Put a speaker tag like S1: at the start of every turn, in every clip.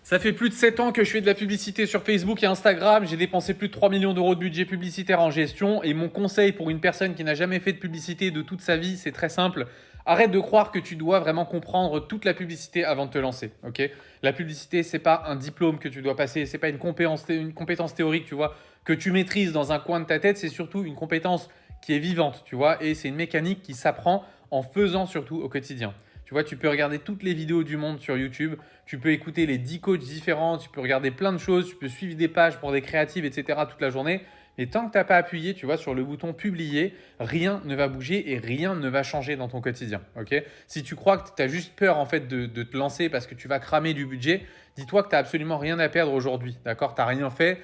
S1: Ça fait plus de 7 ans que je fais de la publicité sur Facebook et Instagram. J'ai dépensé plus de 3 millions d'euros de budget publicitaire en gestion. Et mon conseil pour une personne qui n'a jamais fait de publicité de toute sa vie, c'est très simple. Arrête de croire que tu dois vraiment comprendre toute la publicité avant de te lancer. Ok. La publicité, c'est pas un diplôme que tu dois passer, c'est pas une compétence théorique, tu vois, que tu maîtrises dans un coin de ta tête. C'est surtout une compétence qui est vivante, tu vois, et c'est une mécanique qui s'apprend en faisant surtout au quotidien. Tu vois, tu peux regarder toutes les vidéos du monde sur YouTube, tu peux écouter les 10 coachs différents, tu peux regarder plein de choses, tu peux suivre des pages pour des créatives, etc. toute la journée. Mais tant que tu n'as pas appuyé, tu vois, sur le bouton publier, rien ne va bouger et rien ne va changer dans ton quotidien. Ok. Si tu crois que tu as juste peur en fait de te lancer parce que tu vas cramer du budget, dis-toi que tu n'as absolument rien à perdre aujourd'hui. D'accord. Tu n'as rien fait.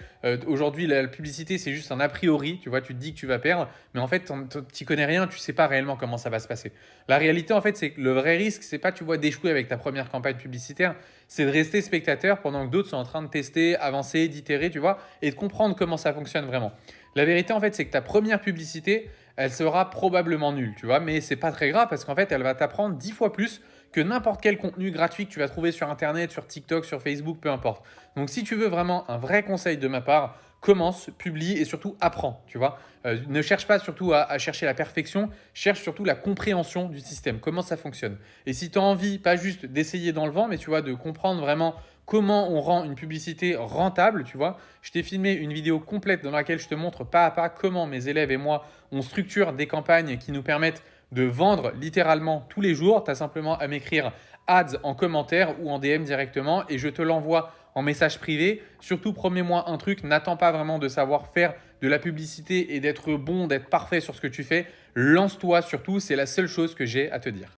S1: Aujourd'hui, la publicité, c'est juste un a priori. Tu vois, tu te dis que tu vas perdre, mais en fait, tu n'y connais rien, tu ne sais pas réellement comment ça va se passer. La réalité, en fait, c'est que le vrai risque, c'est pas, tu vois, d'échouer avec ta première campagne publicitaire, c'est de rester spectateur pendant que d'autres sont en train de tester, avancer, d'itérer, tu vois, et de comprendre comment ça fonctionne vraiment. La vérité, en fait, c'est que ta première publicité, elle sera probablement nulle, tu vois, mais c'est pas très grave parce qu'en fait, elle va t'apprendre 10 fois plus que n'importe quel contenu gratuit que tu vas trouver sur Internet, sur TikTok, sur Facebook, peu importe. Donc, si tu veux vraiment un vrai conseil de ma part, commence, publie et surtout apprends, tu vois. Ne cherche pas surtout à chercher la perfection, cherche surtout la compréhension du système, comment ça fonctionne. Et si tu as envie, pas juste d'essayer dans le vent, mais tu vois, de comprendre vraiment comment on rend une publicité rentable, tu vois. Je t'ai filmé une vidéo complète dans laquelle je te montre pas à pas comment mes élèves et moi, on structure des campagnes qui nous permettent de vendre littéralement tous les jours. Tu as simplement à m'écrire ads en commentaire ou en DM directement et je te l'envoie en message privé. Surtout, promets-moi un truc, n'attends pas vraiment de savoir faire de la publicité et d'être bon, d'être parfait sur ce que tu fais. Lance-toi surtout, c'est la seule chose que j'ai à te dire.